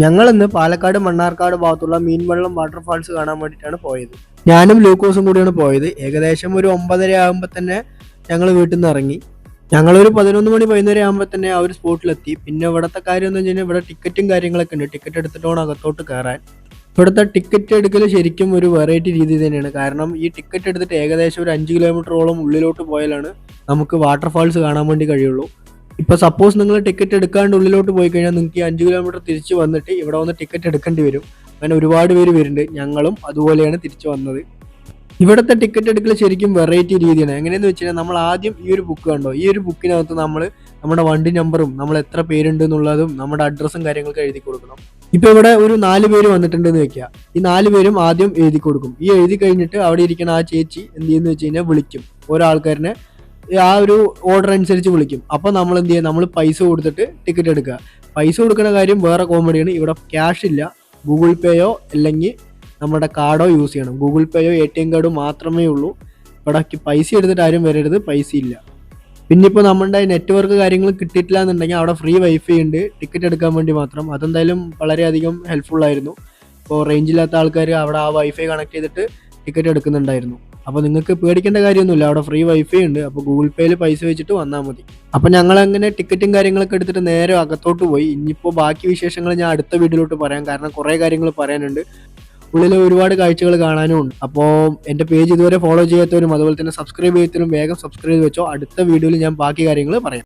ഞങ്ങളിന്ന് പാലക്കാട് മണ്ണാർക്കാട് ഭാഗത്തുള്ള മീൻവെള്ളം വാട്ടർഫാൾസ് കാണാൻ വേണ്ടിയിട്ടാണ് പോയത്. ഞാനും ലൂക്കോസും കൂടിയാണ് പോയത്. ഏകദേശം ഒരു 9:30 ആകുമ്പോൾ തന്നെ ഞങ്ങൾ വീട്ടിൽ നിന്ന് ഇറങ്ങി. ഞങ്ങളൊരു 11 മണി വൈകുന്നേരം ആകുമ്പോൾ തന്നെ ആ ഒരു സ്പോട്ടിലെത്തി. പിന്നെ ഇവിടുത്തെ കാര്യം എന്ന് വെച്ച് കഴിഞ്ഞാൽ ഇവിടെ ടിക്കറ്റും കാര്യങ്ങളൊക്കെ ഉണ്ട്. ടിക്കറ്റ് എടുത്തിട്ട് വേണം അകത്തോട്ട് കയറാൻ. ഇവിടുത്തെ ടിക്കറ്റ് എടുക്കൽ ശരിക്കും ഒരു വെറൈറ്റി രീതി തന്നെയാണ്. കാരണം ഈ ടിക്കറ്റ് എടുത്തിട്ട് ഏകദേശം ഒരു 5 കിലോമീറ്ററോളം ഉള്ളിലോട്ട് പോയാലാണ് നമുക്ക് വാട്ടർഫാൾസ് കാണാൻ വേണ്ടി കഴിയുള്ളൂ. ഇപ്പോൾ സപ്പോസ് നിങ്ങൾ ടിക്കറ്റ് എടുക്കാണ്ട് ഉള്ളിലോട്ട് പോയി കഴിഞ്ഞാൽ നിങ്ങൾക്ക് ഈ 5 കിലോമീറ്റർ തിരിച്ച് വന്നിട്ട് ഇവിടെ വന്ന് ടിക്കറ്റ് എടുക്കേണ്ടി വരും. അങ്ങനെ ഒരുപാട് പേര് വരുന്നുണ്ട്. ഞങ്ങളും അതുപോലെയാണ് തിരിച്ചു വന്നത്. ഇവിടുത്തെ ടിക്കറ്റ് എടുക്കൽ ശരിക്കും വെറൈറ്റി രീതിയാണ്. എങ്ങനെയെന്ന് വെച്ച് കഴിഞ്ഞാൽ നമ്മൾ ആദ്യം ഈ ഒരു ബുക്ക് കണ്ടോ, ഈ ഒരു ബുക്കിനകത്ത് നമ്മൾ നമ്മുടെ വണ്ടി നമ്പറും നമ്മൾ എത്ര പേരുണ്ട് എന്നുള്ളതും നമ്മുടെ അഡ്രസ്സും കാര്യങ്ങളൊക്കെ എഴുതി കൊടുക്കണം. ഇപ്പോൾ ഇവിടെ ഒരു 4 പേര് വന്നിട്ടുണ്ടെന്ന് വെക്കുക. ഈ 4 പേരും ആദ്യം എഴുതി കൊടുക്കും. ഈ എഴുതി കഴിഞ്ഞിട്ട് അവിടെ ഇരിക്കുന്ന ആ ചേച്ചി എന്ത് ചെയ്യുന്നു വെച്ച് കഴിഞ്ഞാൽ വിളിക്കും ഓരോ ആൾക്കാരനെ. ആ ഒരു ഓർഡർ അനുസരിച്ച് വിളിക്കും. അപ്പോൾ നമ്മൾ എന്ത് ചെയ്യുക, നമ്മൾ പൈസ കൊടുത്തിട്ട് ടിക്കറ്റ് എടുക്കുക. പൈസ കൊടുക്കുന്ന കാര്യം വേറെ കോമഡിയാണ്. ഇവിടെ ക്യാഷ് ഇല്ല. ഗൂഗിൾ പേയോ അല്ലെങ്കിൽ നമ്മുടെ കാർഡോ യൂസ് ചെയ്യണം. ഗൂഗിൾ പേയോ ATM കാർഡോ മാത്രമേ ഉള്ളൂ. ഇവിടെ പൈസ എടുത്തിട്ട് ആരും വരരുത്, പൈസ ഇല്ല. പിന്നെ ഇപ്പോൾ നമ്മുടെ നെറ്റ്വർക്ക് കാര്യങ്ങൾ കിട്ടിയിട്ടില്ല എന്നുണ്ടെങ്കിൽ അവിടെ ഫ്രീ വൈഫൈ ഉണ്ട് ടിക്കറ്റ് എടുക്കാൻ വേണ്ടി മാത്രം. അതെന്തായാലും വളരെയധികം ഹെൽപ്ഫുൾ ആയിരുന്നു. ഇപ്പോൾ റേഞ്ച് ഇല്ലാത്ത ആൾക്കാർ അവിടെ ആ വൈഫൈ കണക്ട് ചെയ്തിട്ട് ടിക്കറ്റ് എടുക്കുന്നുണ്ടായിരുന്നു. അപ്പോൾ നിങ്ങൾക്ക് പേടിക്കേണ്ട കാര്യമൊന്നുമില്ല, അവിടെ ഫ്രീ വൈഫൈ ഉണ്ട്. അപ്പോൾ ഗൂഗിൾ പേയിൽ പൈസ വെച്ചിട്ട് വന്നാൽ മതി. അപ്പോൾ ഞങ്ങൾ അങ്ങനെ ടിക്കറ്റും കാര്യങ്ങളൊക്കെ എടുത്തിട്ട് നേരെ അകത്തോട്ട് പോയി. ഇനിയിപ്പോൾ ബാക്കി വിശേഷങ്ങൾ ഞാൻ അടുത്ത വീഡിയോയിലോട്ട് പറയാം, കാരണം കുറേ കാര്യങ്ങൾ പറയാനുണ്ട്. ഉള്ളിൽ ഒരുപാട് കാഴ്ചകൾ കാണാനും ഉണ്ട്. അപ്പോൾ എൻ്റെ പേജ് ഇതുവരെ ഫോളോ ചെയ്യാത്തവരും അതുപോലെ തന്നെ സബ്സ്ക്രൈബ് ചെയ്യാത്തവരും വേഗം സബ്സ്ക്രൈബ് വെച്ചോ. അടുത്ത വീഡിയോയിൽ ഞാൻ ബാക്കി കാര്യങ്ങൾ പറയാം.